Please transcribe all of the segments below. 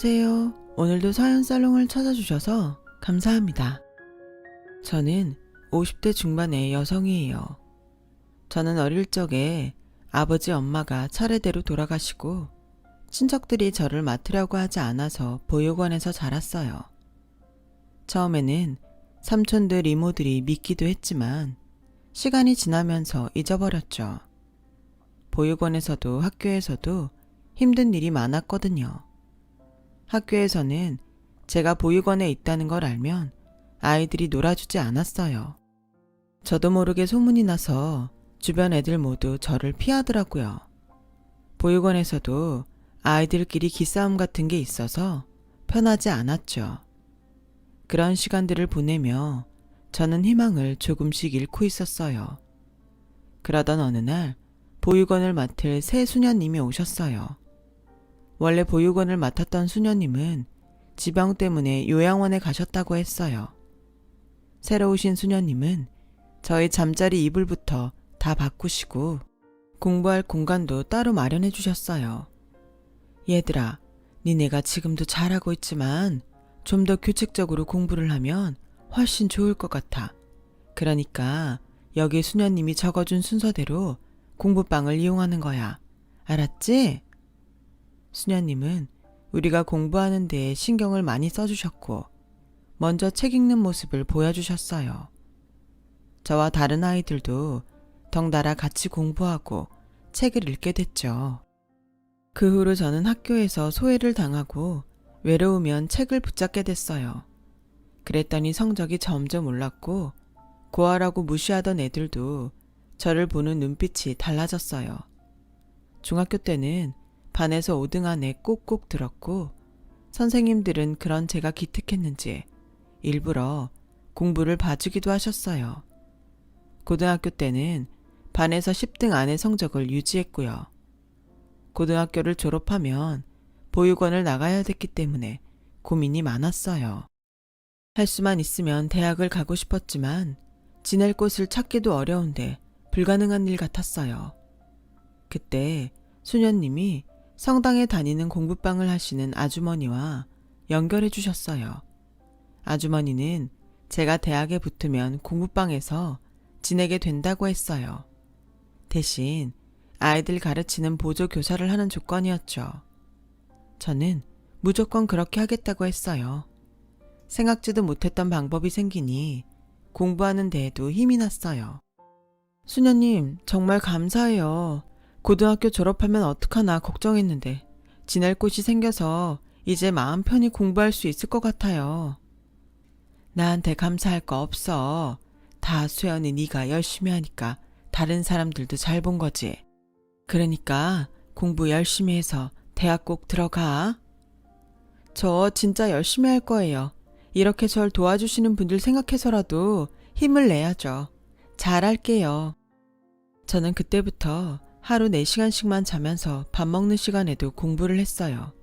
안녕하세요. 오늘도 사연살롱을 찾아주셔서 감사합니다. 저는 50대 중반의 여성이에요. 저는 어릴 적에 아버지 엄마가 차례대로 돌아가시고 친척들이 저를 맡으려고 하지 않아서 보육원에서 자랐어요. 처음에는 삼촌들 이모들이 믿기도 했지만 시간이 지나면서 잊어버렸죠. 보육원에서도 학교에서도 힘든 일이 많았거든요. 학교에서는 제가 보육원에 있다는 걸 알면 아이들이 놀아주지 않았어요. 저도 모르게 소문이 나서 주변 애들 모두 저를 피하더라고요. 보육원에서도 아이들끼리 기싸움 같은 게 있어서 편하지 않았죠. 그런 시간들을 보내며 저는 희망을 조금씩 잃고 있었어요. 그러던 어느 날 보육원을 맡을 새 수녀님이 오셨어요. 원래 보육원을 맡았던 수녀님은 지병 때문에 요양원에 가셨다고 했어요. 새로 오신 수녀님은 저희 잠자리 이불부터 다 바꾸시고 공부할 공간도 따로 마련해 주셨어요. 얘들아, 니네가 지금도 잘하고 있지만 좀 더 규칙적으로 공부를 하면 훨씬 좋을 것 같아. 그러니까 여기 수녀님이 적어준 순서대로 공부방을 이용하는 거야. 알았지? 수녀님은 우리가 공부하는 데에 신경을 많이 써주셨고 먼저 책 읽는 모습을 보여주셨어요. 저와 다른 아이들도 덩달아 같이 공부하고 책을 읽게 됐죠. 그 후로 저는 학교에서 소외를 당하고 외로우면 책을 붙잡게 됐어요. 그랬더니 성적이 점점 올랐고 고아라고 무시하던 애들도 저를 보는 눈빛이 달라졌어요. 중학교 때는 반에서 5등 안에 꼭꼭 들었고 선생님들은 그런 제가 기특했는지 일부러 공부를 봐주기도 하셨어요. 고등학교 때는 반에서 10등 안의 성적을 유지했고요. 고등학교를 졸업하면 보육원을 나가야 됐기 때문에 고민이 많았어요. 할 수만 있으면 대학을 가고 싶었지만 지낼 곳을 찾기도 어려운데 불가능한 일 같았어요. 그때 수녀님이 성당에 다니는 공부방을 하시는 아주머니와 연결해 주셨어요. 아주머니는 제가 대학에 붙으면 공부방에서 지내게 된다고 했어요. 대신 아이들 가르치는 보조교사를 하는 조건이었죠. 저는 무조건 그렇게 하겠다고 했어요. 생각지도 못했던 방법이 생기니 공부하는 데에도 힘이 났어요. 수녀님, 정말 감사해요. 고등학교 졸업하면 어떡하나 걱정했는데 지낼 곳이 생겨서 이제 마음 편히 공부할 수 있을 것 같아요. 나한테 감사할 거 없어. 다 수연이 네가 열심히 하니까 다른 사람들도 잘 본 거지. 그러니까 공부 열심히 해서 대학 꼭 들어가. 저 진짜 열심히 할 거예요. 이렇게 절 도와주시는 분들 생각해서라도 힘을 내야죠. 잘할게요. 저는 그때부터 하루 4시간씩만 자면서 밥 먹는 시간에도 공부를 했어요.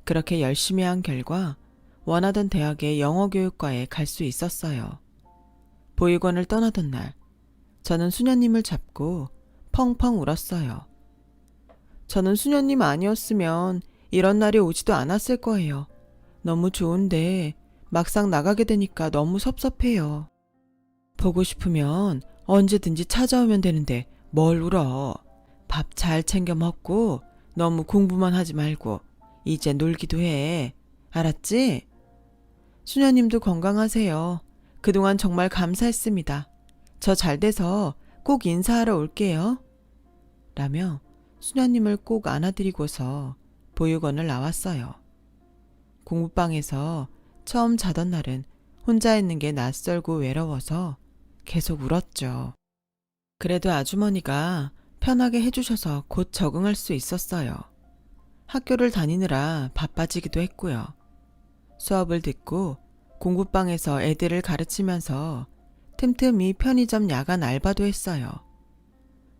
그렇게 열심히 한 결과 원하던 대학의 영어교육과에 갈 수 있었어요. 보육원을 떠나던 날, 저는 수녀님을 잡고 펑펑 울었어요. 저는 수녀님 아니었으면 이런 날이 오지도 않았을 거예요. 너무 좋은데 막상 나가게 되니까 너무 섭섭해요. 보고 싶으면 언제든지 찾아오면 되는데 뭘 울어. 밥 잘 챙겨 먹고 너무 공부만 하지 말고 이제 놀기도 해. 알았지? 수녀님도 건강하세요. 그동안 정말 감사했습니다. 저 잘 돼서 꼭 인사하러 올게요. 라며 수녀님을 꼭 안아드리고서 보육원을 나왔어요. 공부방에서 처음 자던 날은 혼자 있는 게 낯설고 외로워서 계속 울었죠. 그래도 아주머니가 편하게 해주셔서 곧 적응할 수 있었어요. 학교를 다니느라 바빠지기도 했고요. 수업을 듣고 공부방에서 애들을 가르치면서 틈틈이 편의점 야간 알바도 했어요.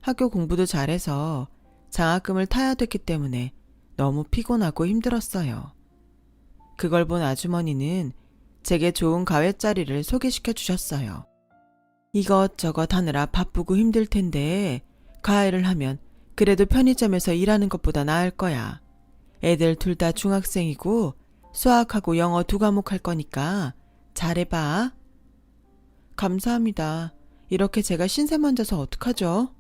학교 공부도 잘해서 장학금을 타야 됐기 때문에 너무 피곤하고 힘들었어요. 그걸 본 아주머니는 제게 좋은 가외자리를 소개시켜 주셨어요. 이것저것 하느라 바쁘고 힘들 텐데 가해를 하면 그래도 편의점에서 일하는 것보다 나을 거야. 애들 둘 다 중학생이고 수학하고 영어 2과목 할 거니까 잘해봐. 감사합니다. 이렇게 제가 신세만 져서 어떡하죠?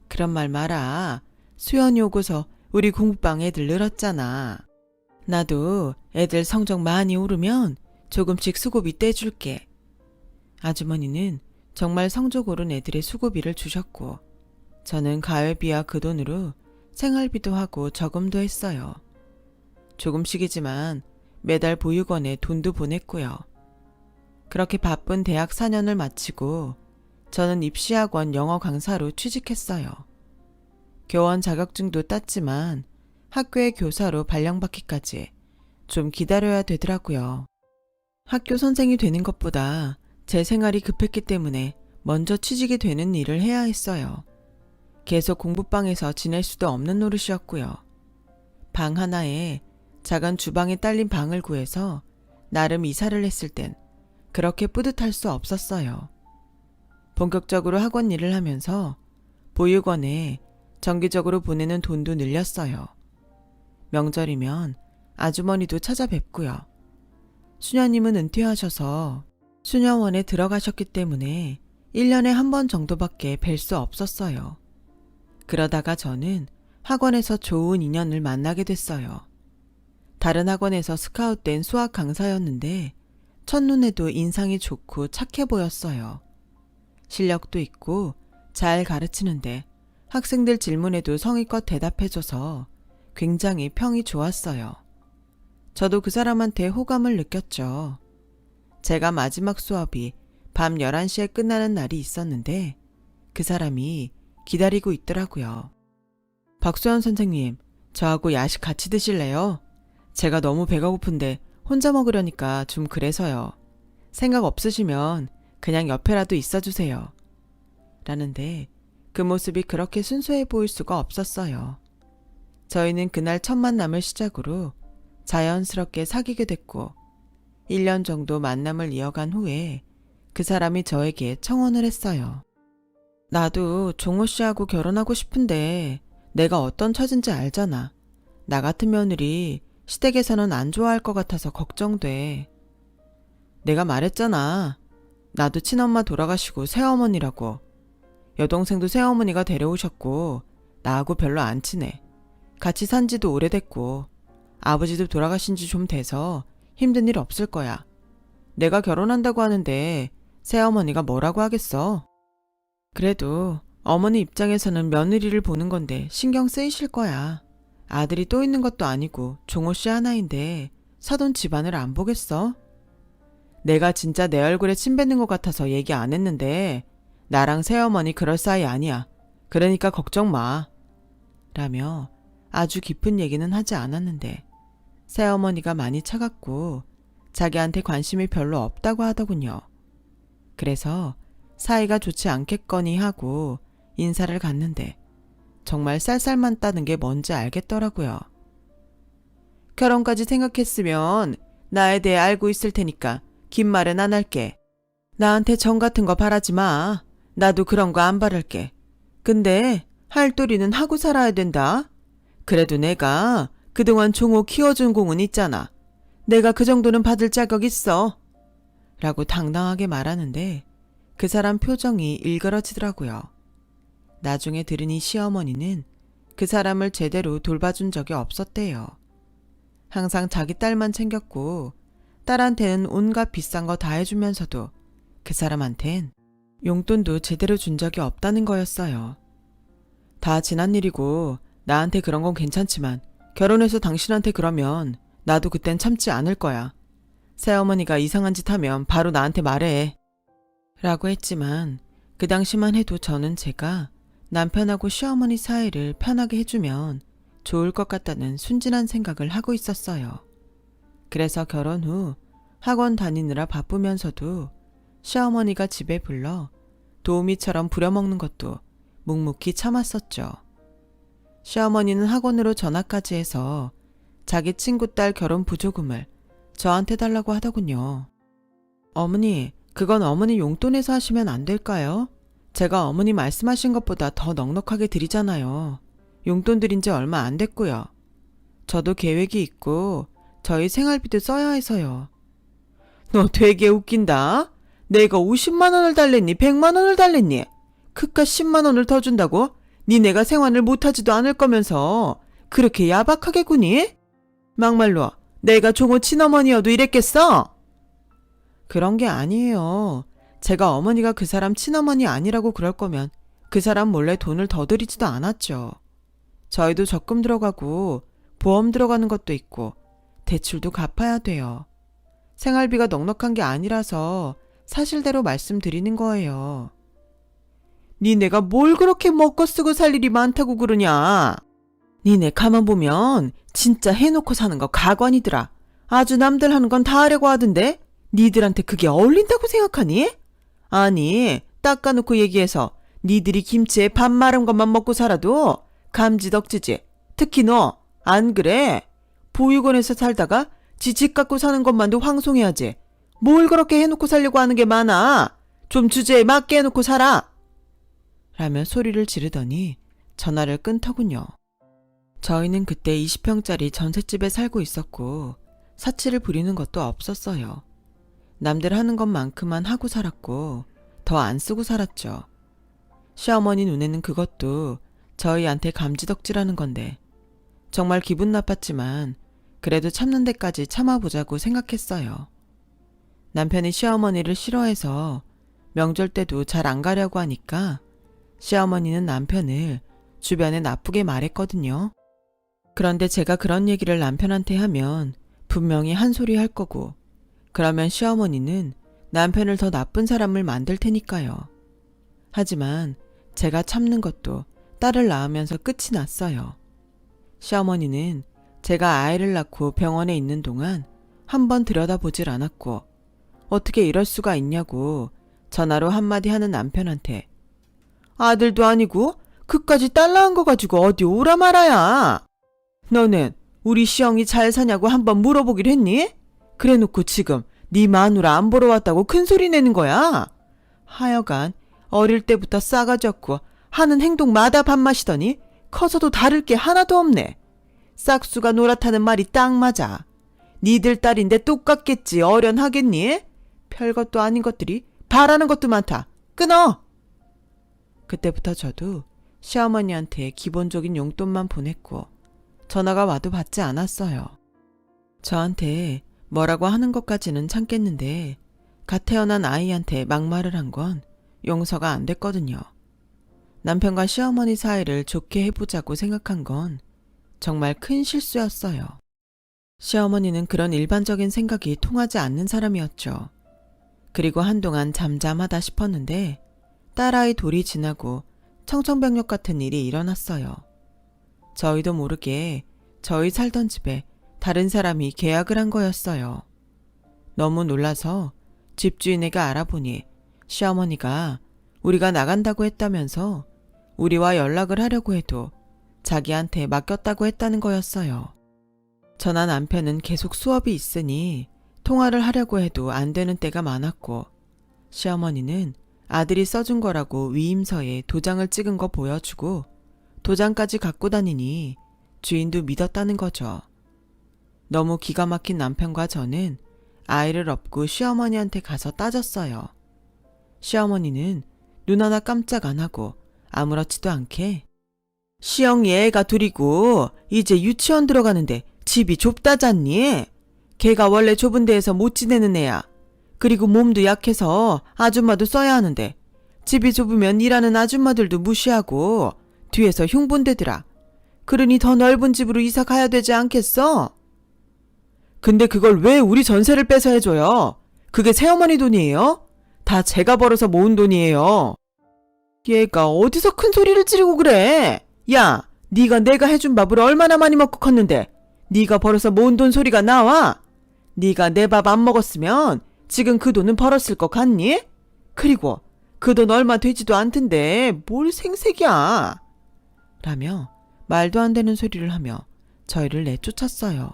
그런 말 마라. 수연이 오고서 우리 공부방 애들 늘었잖아. 나도 애들 성적 많이 오르면 조금씩 수고비 떼줄게. 아주머니는 정말 성적 오른 애들의 수고비를 주셨고 저는 가회비와 그 돈으로 생활비도 하고 저금도 했어요. 조금씩이지만 매달 보육원에 돈도 보냈고요. 그렇게 바쁜 대학 4년을 마치고 저는 입시학원 영어 강사로 취직했어요. 교원 자격증도 땄지만 학교의 교사로 발령받기까지 좀 기다려야 되더라고요. 학교 선생이 되는 것보다 제 생활이 급했기 때문에 먼저 취직이 되는 일을 해야 했어요. 계속 공부방에서 지낼 수도 없는 노릇이었고요. 방 하나에 작은 주방에 딸린 방을 구해서 나름 이사를 했을 땐 그렇게 뿌듯할 수 없었어요. 본격적으로 학원 일을 하면서 보육원에 정기적으로 보내는 돈도 늘렸어요. 명절이면 아주머니도 찾아뵙고요. 수녀님은 은퇴하셔서 수녀원에 들어가셨기 때문에 1년에 한 번 정도밖에 뵐 수 없었어요. 그러다가 저는 학원에서 좋은 인연을 만나게 됐어요. 다른 학원에서 스카웃된 수학 강사였는데 첫눈에도 인상이 좋고 착해 보였어요. 실력도 있고 잘 가르치는데 학생들 질문에도 성의껏 대답해줘서 굉장히 평이 좋았어요. 저도 그 사람한테 호감을 느꼈죠. 제가 마지막 수업이 밤 11시에 끝나는 날이 있었는데 그 사람이 기다리고 있더라고요. 박수현 선생님, 저하고 야식 같이 드실래요? 제가 너무 배가 고픈데 혼자 먹으려니까 좀 그래서요. 생각 없으시면 그냥 옆에라도 있어주세요. 라는데 그 모습이 그렇게 순수해 보일 수가 없었어요. 저희는 그날 첫 만남을 시작으로 자연스럽게 사귀게 됐고 1년 정도 만남을 이어간 후에 그 사람이 저에게 청혼을 했어요. 나도 종호 씨하고 결혼하고 싶은데 내가 어떤 처진지 알잖아. 나 같은 며느리 시댁에서는 안 좋아할 것 같아서 걱정돼. 내가 말했잖아. 나도 친엄마 돌아가시고 새어머니라고. 여동생도 새어머니가 데려오셨고 나하고 별로 안 친해. 같이 산 지도 오래됐고 아버지도 돌아가신 지 좀 돼서 힘든 일 없을 거야. 내가 결혼한다고 하는데 새어머니가 뭐라고 하겠어? 그래도 어머니 입장에서는 며느리를 보는 건데 신경 쓰이실 거야. 아들이 또 있는 것도 아니고 종호 씨 하나인데 사돈 집안을 안 보겠어? 내가 진짜 내 얼굴에 침 뱉는 것 같아서 얘기 안 했는데 나랑 새어머니 그럴 사이 아니야. 그러니까 걱정 마. 라며 아주 깊은 얘기는 하지 않았는데 새어머니가 많이 차갑고 자기한테 관심이 별로 없다고 하더군요. 그래서 사이가 좋지 않겠거니 하고 인사를 갔는데 정말 쌀쌀만 따는 게 뭔지 알겠더라고요. 결혼까지 생각했으면 나에 대해 알고 있을 테니까 긴 말은 안 할게. 나한테 정 같은 거 바라지 마. 나도 그런 거 안 바랄게. 근데 할 도리는 하고 살아야 된다. 그래도 내가 그동안 종호 키워준 공은 있잖아. 내가 그 정도는 받을 자격 있어. 라고 당당하게 말하는데 그 사람 표정이 일그러지더라고요. 나중에 들으니 시어머니는 그 사람을 제대로 돌봐준 적이 없었대요. 항상 자기 딸만 챙겼고 딸한테는 온갖 비싼 거 다 해주면서도 그 사람한텐 용돈도 제대로 준 적이 없다는 거였어요. 다 지난 일이고 나한테 그런 건 괜찮지만 결혼해서 당신한테 그러면 나도 그땐 참지 않을 거야. 새어머니가 이상한 짓 하면 바로 나한테 말해. 라고 했지만 그 당시만 해도 저는 제가 남편하고 시어머니 사이를 편하게 해주면 좋을 것 같다는 순진한 생각을 하고 있었어요. 그래서 결혼 후 학원 다니느라 바쁘면서도 시어머니가 집에 불러 도우미처럼 부려먹는 것도 묵묵히 참았었죠. 시어머니는 학원으로 전화까지 해서 자기 친구 딸 결혼 부조금을 저한테 달라고 하더군요. 어머니, 그건 어머니 용돈에서 하시면 안 될까요? 제가 어머니 말씀하신 것보다 더 넉넉하게 드리잖아요. 용돈 드린 지 얼마 안 됐고요. 저도 계획이 있고 저희 생활비도 써야 해서요. 너 되게 웃긴다. 내가 50만 원을 달랬니? 100만 원을 달랬니? 그깟 10만 원을 더 준다고? 니네가 생활을 못하지도 않을 거면서 그렇게 야박하게 구니? 막말로 내가 종호 친어머니여도 이랬겠어? 그런 게 아니에요. 제가 어머니가 그 사람 친어머니 아니라고 그럴 거면 그 사람 몰래 돈을 더 드리지도 않았죠. 저희도 적금 들어가고 보험 들어가는 것도 있고 대출도 갚아야 돼요. 생활비가 넉넉한 게 아니라서 사실대로 말씀드리는 거예요. 니네가 뭘 그렇게 먹고 쓰고 살 일이 많다고 그러냐? 니네 가만 보면 진짜 해놓고 사는 거 가관이더라. 아주 남들 하는 건 다 하려고 하던데 니들한테 그게 어울린다고 생각하니? 아니 닦아놓고 얘기해서 니들이 김치에 밥 마른 것만 먹고 살아도 감지덕지지. 특히 너 안 그래? 보육원에서 살다가 지 집 갖고 사는 것만도 황송해야지. 뭘 그렇게 해놓고 살려고 하는 게 많아. 좀 주제에 맞게 해놓고 살아. 라며 소리를 지르더니 전화를 끊더군요. 저희는 그때 20평짜리 전셋집에 살고 있었고 사치를 부리는 것도 없었어요. 남들 하는 것만큼만 하고 살았고 더 안 쓰고 살았죠. 시어머니 눈에는 그것도 저희한테 감지덕지라는 건데 정말 기분 나빴지만 그래도 참는 데까지 참아보자고 생각했어요. 남편이 시어머니를 싫어해서 명절 때도 잘 안 가려고 하니까 시어머니는 남편을 주변에 나쁘게 말했거든요. 그런데 제가 그런 얘기를 남편한테 하면 분명히 한 소리 할 거고 그러면 시어머니는 남편을 더 나쁜 사람을 만들 테니까요. 하지만 제가 참는 것도 딸을 낳으면서 끝이 났어요. 시어머니는 제가 아이를 낳고 병원에 있는 동안 한번 들여다보질 않았고 어떻게 이럴 수가 있냐고 전화로 한마디 하는 남편한테 아들도 아니고 그까지 딸 낳은 거 가지고 어디 오라 말아야. 너는 우리 시영이 잘 사냐고 한번 물어보길 했니? 그래놓고 지금 네 마누라 안 보러 왔다고 큰소리 내는 거야. 하여간 어릴 때부터 싸가지 없고 하는 행동마다 밥맛이더니 커서도 다를 게 하나도 없네. 싹수가 노랗다는 말이 딱 맞아. 니들 딸인데 똑같겠지 어련하겠니? 별것도 아닌 것들이 바라는 것도 많다. 끊어! 그때부터 저도 시어머니한테 기본적인 용돈만 보냈고 전화가 와도 받지 않았어요. 저한테 뭐라고 하는 것까지는 참겠는데 갓 태어난 아이한테 막말을 한 건 용서가 안 됐거든요. 남편과 시어머니 사이를 좋게 해보자고 생각한 건 정말 큰 실수였어요. 시어머니는 그런 일반적인 생각이 통하지 않는 사람이었죠. 그리고 한동안 잠잠하다 싶었는데 딸아이 돌이 지나고 청천벽력 같은 일이 일어났어요. 저희도 모르게 저희 살던 집에 다른 사람이 계약을 한 거였어요. 너무 놀라서 집주인에게 알아보니 시어머니가 우리가 나간다고 했다면서 우리와 연락을 하려고 해도 자기한테 맡겼다고 했다는 거였어요. 저나 남편은 계속 수업이 있으니 통화를 하려고 해도 안 되는 때가 많았고 시어머니는 아들이 써준 거라고 위임서에 도장을 찍은 거 보여주고 도장까지 갖고 다니니 주인도 믿었다는 거죠. 너무 기가 막힌 남편과 저는 아이를 업고 시어머니한테 가서 따졌어요. 시어머니는 눈 하나 깜짝 안 하고 아무렇지도 않게 시영이 애가 둘이고 이제 유치원 들어가는데 집이 좁다잖니? 걔가 원래 좁은 데에서 못 지내는 애야. 그리고 몸도 약해서 아줌마도 써야 하는데 집이 좁으면 일하는 아줌마들도 무시하고 뒤에서 흉본대더라. 그러니 더 넓은 집으로 이사 가야 되지 않겠어? 근데 그걸 왜 우리 전세를 빼서 해줘요? 그게 새어머니 돈이에요? 다 제가 벌어서 모은 돈이에요. 얘가 어디서 큰 소리를 지르고 그래? 야, 네가 내가 해준 밥을 얼마나 많이 먹고 컸는데 네가 벌어서 모은 돈 소리가 나와? 네가 내 밥 안 먹었으면 지금 그 돈은 벌었을 것 같니? 그리고 그 돈 얼마 되지도 않던데 뭘 생색이야? 라며 말도 안 되는 소리를 하며 저희를 내쫓았어요.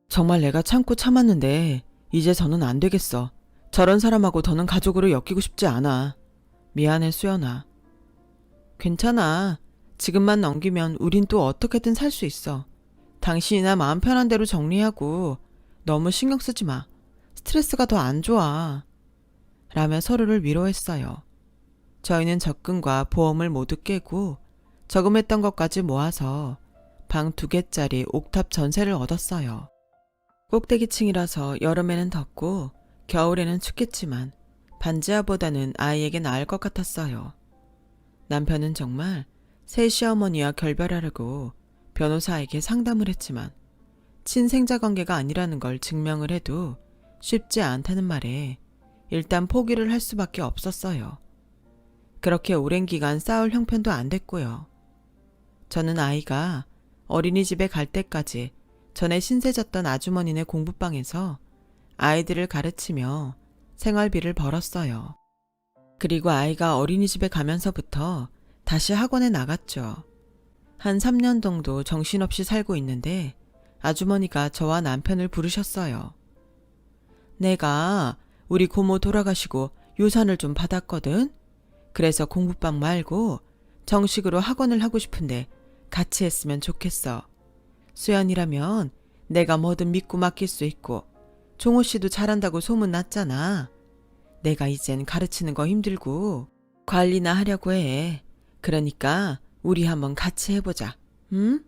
정말 내가 참고 참았는데 이제 저는 안 되겠어. 저런 사람하고 더는 가족으로 엮이고 싶지 않아. 미안해 수연아. 괜찮아. 지금만 넘기면 우린 또 어떻게든 살 수 있어. 당신이나 마음 편한 대로 정리하고 너무 신경 쓰지 마. 스트레스가 더 안 좋아. 라며 서로를 위로했어요. 저희는 적금과 보험을 모두 깨고 저금했던 것까지 모아서 방 2개짜리 옥탑 전세를 얻었어요. 꼭대기층이라서 여름에는 덥고 겨울에는 춥겠지만 반지하보다는 아이에게 나을 것 같았어요. 남편은 정말 새 시어머니와 결별하려고 변호사에게 상담을 했지만 친생자 관계가 아니라는 걸 증명을 해도 쉽지 않다는 말에 일단 포기를 할 수밖에 없었어요. 그렇게 오랜 기간 싸울 형편도 안 됐고요. 저는 아이가 어린이집에 갈 때까지 전에 신세졌던 아주머니네 공부방에서 아이들을 가르치며 생활비를 벌었어요. 그리고 아이가 어린이집에 가면서부터 다시 학원에 나갔죠. 한 3년 정도 정신없이 살고 있는데 아주머니가 저와 남편을 부르셨어요. 내가 우리 고모 돌아가시고 유산을 좀 받았거든. 그래서 공부방 말고 정식으로 학원을 하고 싶은데 같이 했으면 좋겠어. 수연이라면 내가 뭐든 믿고 맡길 수 있고 종호 씨도 잘한다고 소문났잖아. 내가 이젠 가르치는 거 힘들고 관리나 하려고 해. 그러니까 우리 한번 같이 해보자. 응?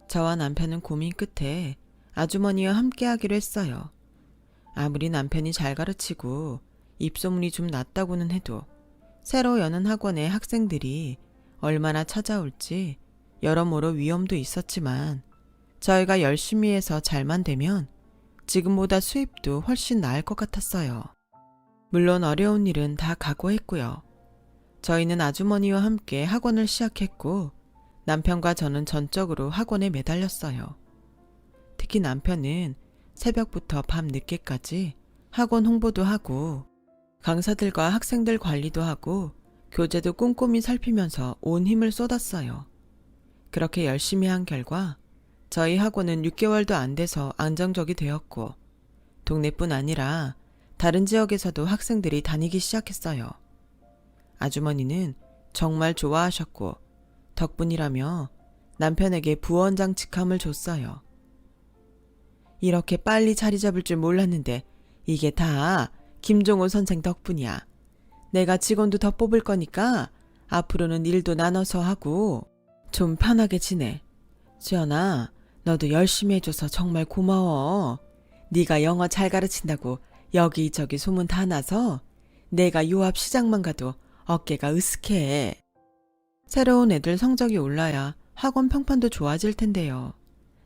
저와 남편은 고민 끝에 아주머니와 함께 하기로 했어요. 아무리 남편이 잘 가르치고 입소문이 좀 났다고는 해도 새로 여는 학원의 학생들이 얼마나 찾아올지 여러모로 위험도 있었지만 저희가 열심히 해서 잘만 되면 지금보다 수입도 훨씬 나을 것 같았어요. 물론 어려운 일은 다 각오했고요. 저희는 아주머니와 함께 학원을 시작했고 남편과 저는 전적으로 학원에 매달렸어요. 특히 남편은 새벽부터 밤 늦게까지 학원 홍보도 하고 강사들과 학생들 관리도 하고 교재도 꼼꼼히 살피면서 온 힘을 쏟았어요. 그렇게 열심히 한 결과 저희 학원은 6개월도 안 돼서 안정적이 되었고 동네뿐 아니라 다른 지역에서도 학생들이 다니기 시작했어요. 아주머니는 정말 좋아하셨고 덕분이라며 남편에게 부원장 직함을 줬어요. 이렇게 빨리 자리 잡을 줄 몰랐는데 이게 다 김종호 선생 덕분이야. 내가 직원도 더 뽑을 거니까 앞으로는 일도 나눠서 하고 좀 편하게 지내. 수연아, 너도 열심히 해줘서 정말 고마워. 네가 영어 잘 가르친다고 여기저기 소문 다 나서 내가 요 앞 시장만 가도 어깨가 으쓱해. 새로운 애들 성적이 올라야 학원 평판도 좋아질 텐데요.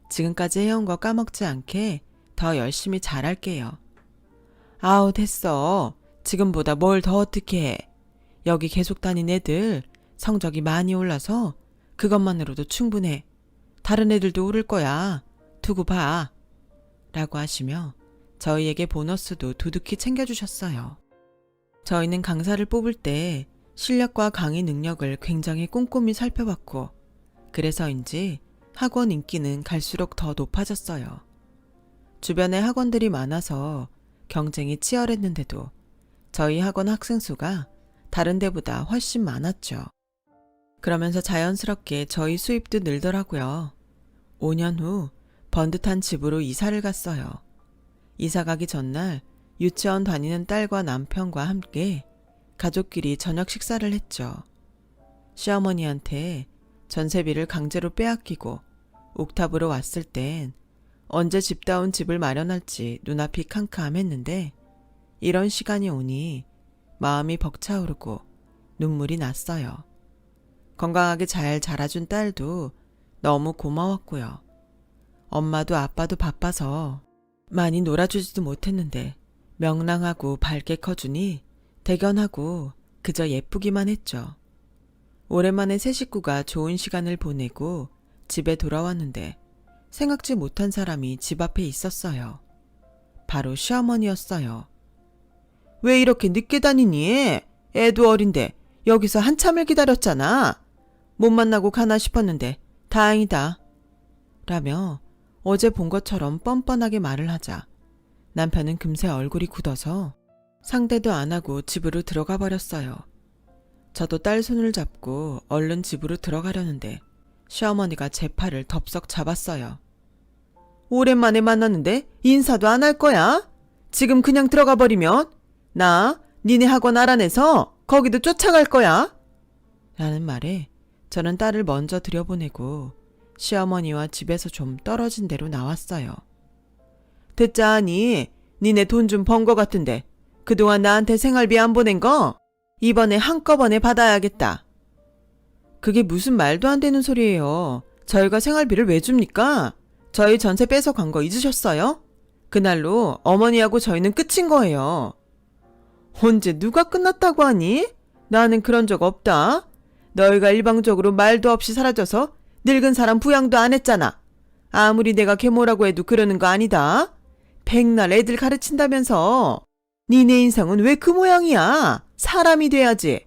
지금까지 해온 거 까먹지 않게 더 열심히 잘할게요. 아우 됐어. 지금보다 뭘 더 어떻게 해. 여기 계속 다닌 애들 성적이 많이 올라서 그것만으로도 충분해. 다른 애들도 오를 거야. 두고 봐. 라고 하시며 저희에게 보너스도 두둑히 챙겨주셨어요. 저희는 강사를 뽑을 때 실력과 강의 능력을 굉장히 꼼꼼히 살펴봤고 그래서인지 학원 인기는 갈수록 더 높아졌어요. 주변에 학원들이 많아서 경쟁이 치열했는데도 저희 학원 학생 수가 다른 데보다 훨씬 많았죠. 그러면서 자연스럽게 저희 수입도 늘더라고요. 5년 후 번듯한 집으로 이사를 갔어요. 이사 가기 전날 유치원 다니는 딸과 남편과 함께 가족끼리 저녁 식사를 했죠. 시어머니한테 전세비를 강제로 빼앗기고 옥탑으로 왔을 땐 언제 집다운 집을 마련할지 눈앞이 캄캄했는데 이런 시간이 오니 마음이 벅차오르고 눈물이 났어요. 건강하게 잘 자라준 딸도 너무 고마웠고요. 엄마도 아빠도 바빠서 많이 놀아주지도 못했는데 명랑하고 밝게 커주니 대견하고 그저 예쁘기만 했죠. 오랜만에 새 식구가 좋은 시간을 보내고 집에 돌아왔는데 생각지 못한 사람이 집 앞에 있었어요. 바로 시어머니였어요. 왜 이렇게 늦게 다니니? 애도 어린데 여기서 한참을 기다렸잖아. 못 만나고 가나 싶었는데 다행이다. 라며 어제 본 것처럼 뻔뻔하게 말을 하자 남편은 금세 얼굴이 굳어서 상대도 안 하고 집으로 들어가 버렸어요. 저도 딸 손을 잡고 얼른 집으로 들어가려는데 시어머니가 제 팔을 덥석 잡았어요. 오랜만에 만났는데 인사도 안 할 거야? 지금 그냥 들어가 버리면 나 니네 학원 알아내서 거기도 쫓아갈 거야. 라는 말에 저는 딸을 먼저 들여보내고 시어머니와 집에서 좀 떨어진 데로 나왔어요. 듣자 하니 니네 돈 좀 번 거 같은데 그동안 나한테 생활비 안 보낸 거 이번에 한꺼번에 받아야겠다. 그게 무슨 말도 안 되는 소리예요. 저희가 생활비를 왜 줍니까? 저희 전세 뺏어 간 거 잊으셨어요? 그날로 어머니하고 저희는 끝인 거예요. 언제 누가 끝났다고 하니? 나는 그런 적 없다. 너희가 일방적으로 말도 없이 사라져서 늙은 사람 부양도 안 했잖아. 아무리 내가 계모라고 해도 그러는 거 아니다. 백날 애들 가르친다면서. 니네 인상은 왜 그 모양이야? 사람이 돼야지.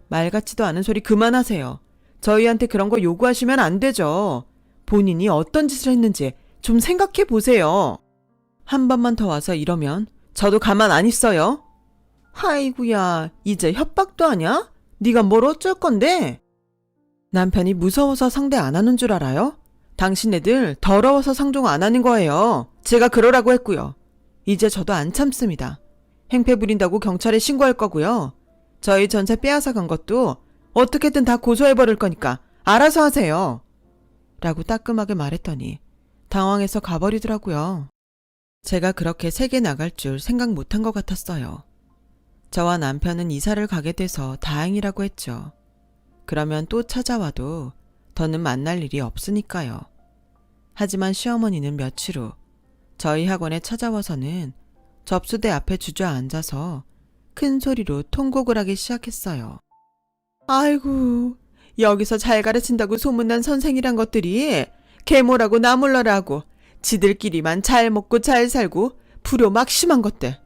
말 같지도 않은 소리 그만하세요. 저희한테 그런 거 요구하시면 안 되죠. 본인이 어떤 짓을 했는지 좀 생각해 보세요. 한 번만 더 와서 이러면 저도 가만 안 있어요. 아이고야, 이제 협박도 하냐? 네가 뭘 어쩔 건데? 남편이 무서워서 상대 안 하는 줄 알아요? 당신네들 더러워서 상종 안 하는 거예요. 제가 그러라고 했고요. 이제 저도 안 참습니다. 행패 부린다고 경찰에 신고할 거고요. 저희 전세 빼앗아 간 것도 어떻게든 다 고소해버릴 거니까 알아서 하세요. 라고 따끔하게 말했더니 당황해서 가버리더라고요. 제가 그렇게 세게 나갈 줄 생각 못한 것 같았어요. 저와 남편은 이사를 가게 돼서 다행이라고 했죠. 그러면 또 찾아와도 더는 만날 일이 없으니까요. 하지만 시어머니는 며칠 후 저희 학원에 찾아와서는 접수대 앞에 주저앉아서 큰 소리로 통곡을 하기 시작했어요. 아이고, 여기서 잘 가르친다고 소문난 선생이란 것들이 계모라고 나몰라라고 지들끼리만 잘 먹고 잘 살고 불효 막심한 것들.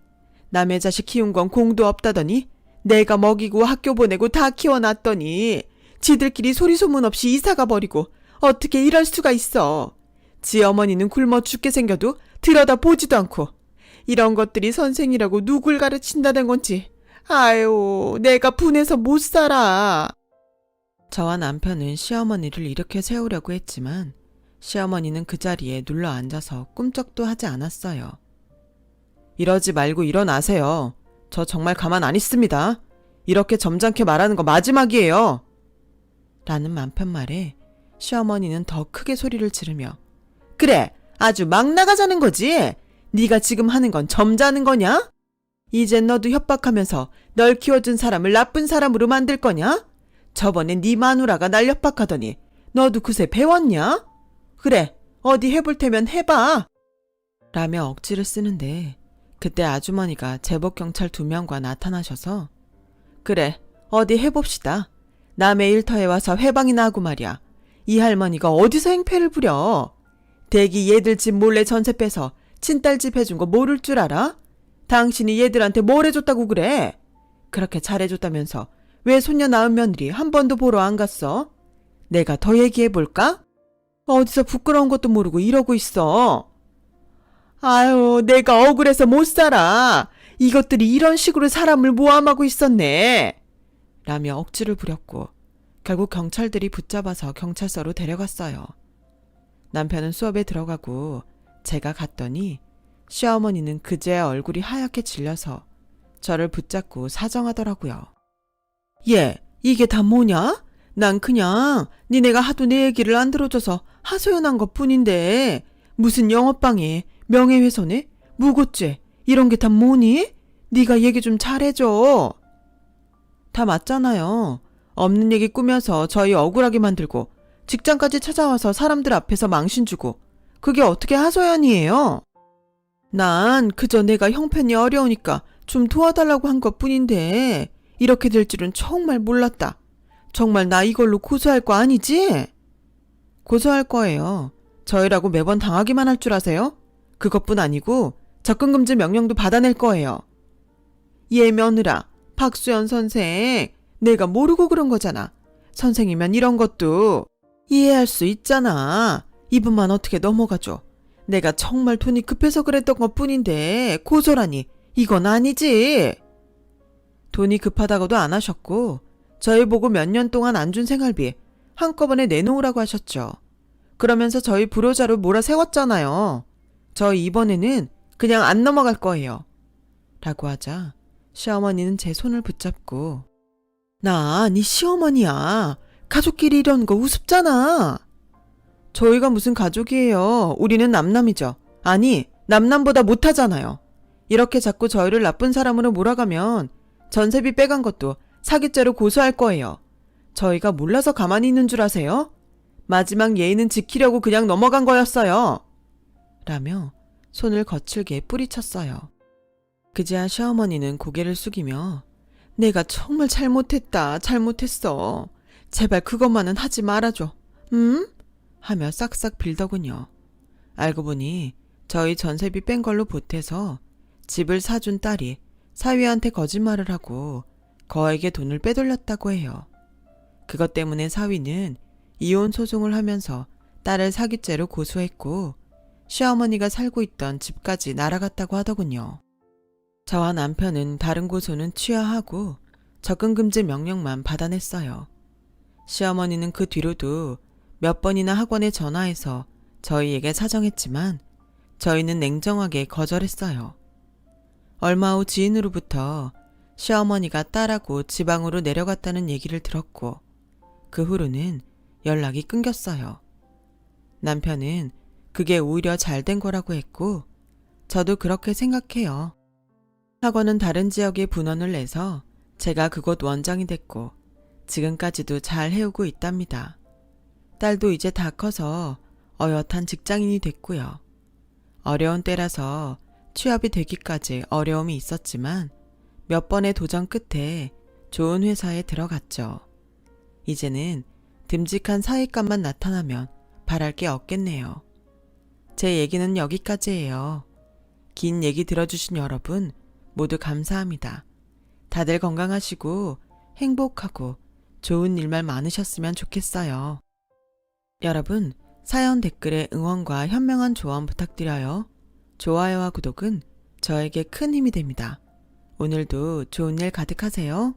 남의 자식 키운 건 공도 없다더니 내가 먹이고 학교 보내고 다 키워놨더니 지들끼리 소리소문 없이 이사가 버리고 어떻게 이럴 수가 있어. 지 어머니는 굶어 죽게 생겨도 들여다보지도 않고 이런 것들이 선생이라고 누굴 가르친다는 건지 아유 내가 분해서 못 살아. 저와 남편은 시어머니를 일으켜 세우려고 했지만 시어머니는 그 자리에 눌러 앉아서 꿈쩍도 하지 않았어요. 이러지 말고 일어나세요. 저 정말 가만 안 있습니다. 이렇게 점잖게 말하는 거 마지막이에요. 라는 남편 말에 시어머니는 더 크게 소리를 지르며 그래 아주 막 나가자는 거지. 네가 지금 하는 건 점잖은 거냐? 이젠 너도 협박하면서 널 키워준 사람을 나쁜 사람으로 만들 거냐? 저번에 네 마누라가 날 협박하더니 너도 그새 배웠냐? 그래 어디 해볼 테면 해봐. 라며 억지를 쓰는데 그때 아주머니가 제복경찰 2명과 나타나셔서 그래 어디 해봅시다. 남의 일터에 와서 회방이나 하고 말이야. 이 할머니가 어디서 행패를 부려. 대기 얘들 집 몰래 전세 빼서 친딸 집 해준 거 모를 줄 알아? 당신이 얘들한테 뭘 해줬다고 그래? 그렇게 잘해줬다면서 왜 손녀 낳은 며느리 한 번도 보러 안 갔어? 내가 더 얘기해볼까? 어디서 부끄러운 것도 모르고 이러고 있어. 아유 내가 억울해서 못 살아. 이것들이 이런 식으로 사람을 모함하고 있었네. 라며 억지를 부렸고 결국 경찰들이 붙잡아서 경찰서로 데려갔어요. 남편은 수업에 들어가고 제가 갔더니 시어머니는 그제야 얼굴이 하얗게 질려서 저를 붙잡고 사정하더라고요. 얘, 이게 다 뭐냐? 난 그냥 니네가 하도 내 얘기를 안 들어줘서 하소연한 것뿐인데 무슨 영업방해, 명예훼손에, 무고죄 이런 게 다 뭐니? 네가 얘기 좀 잘해줘. 다 맞잖아요. 없는 얘기 꾸며서 저희 억울하게 만들고 직장까지 찾아와서 사람들 앞에서 망신 주고 그게 어떻게 하소연이에요? 난 그저 내가 형편이 어려우니까 좀 도와달라고 한 것뿐인데 이렇게 될 줄은 정말 몰랐다. 정말 나 이걸로 고소할 거 아니지? 고소할 거예요. 저희라고 매번 당하기만 할 줄 아세요? 그것뿐 아니고 접근금지 명령도 받아낼 거예요. 얘 며느라, 박수연 선생, 내가 모르고 그런 거잖아. 선생이면 이런 것도 이해할 수 있잖아. 이분만 어떻게 넘어가줘. 내가 정말 돈이 급해서 그랬던 것뿐인데 고소라니 이건 아니지. 돈이 급하다고도 안 하셨고 저희 보고 몇 년 동안 안 준 생활비 한꺼번에 내놓으라고 하셨죠. 그러면서 저희 불효자로 몰아세웠잖아요. 저 이번에는 그냥 안 넘어갈 거예요. 라고 하자 시어머니는 제 손을 붙잡고 나 네 시어머니야. 가족끼리 이런 거 우습잖아. 저희가 무슨 가족이에요. 우리는 남남이죠. 아니, 남남보다 못하잖아요. 이렇게 자꾸 저희를 나쁜 사람으로 몰아가면 전세비 빼간 것도 사기죄로 고소할 거예요. 저희가 몰라서 가만히 있는 줄 아세요? 마지막 예의는 지키려고 그냥 넘어간 거였어요. 라며 손을 거칠게 뿌리쳤어요. 그제야 시어머니는 고개를 숙이며 내가 정말 잘못했어. 제발 그것만은 하지 말아줘. 하며 싹싹 빌더군요. 알고 보니 저희 전세비 뺀 걸로 보태서 집을 사준 딸이 사위한테 거짓말을 하고 거에게 돈을 빼돌렸다고 해요. 그것 때문에 사위는 이혼 소송을 하면서 딸을 사기죄로 고소했고 시어머니가 살고 있던 집까지 날아갔다고 하더군요. 저와 남편은 다른 고소는 취하하고 접근금지 명령만 받아냈어요. 시어머니는 그 뒤로도 몇 번이나 학원에 전화해서 저희에게 사정했지만 저희는 냉정하게 거절했어요. 얼마 후 지인으로부터 시어머니가 딸하고 지방으로 내려갔다는 얘기를 들었고 그 후로는 연락이 끊겼어요. 남편은 그게 오히려 잘된 거라고 했고 저도 그렇게 생각해요. 학원은 다른 지역에 분원을 내서 제가 그곳 원장이 됐고 지금까지도 잘 해오고 있답니다. 딸도 이제 다 커서 어엿한 직장인이 됐고요. 어려운 때라서 취업이 되기까지 어려움이 있었지만 몇 번의 도전 끝에 좋은 회사에 들어갔죠. 이제는 듬직한 사위감만 나타나면 바랄 게 없겠네요. 제 얘기는 여기까지예요. 긴 얘기 들어주신 여러분 모두 감사합니다. 다들 건강하시고 행복하고 좋은 일만 많으셨으면 좋겠어요. 여러분, 사연 댓글에 응원과 현명한 조언 부탁드려요. 좋아요와 구독은 저에게 큰 힘이 됩니다. 오늘도 좋은 일 가득하세요.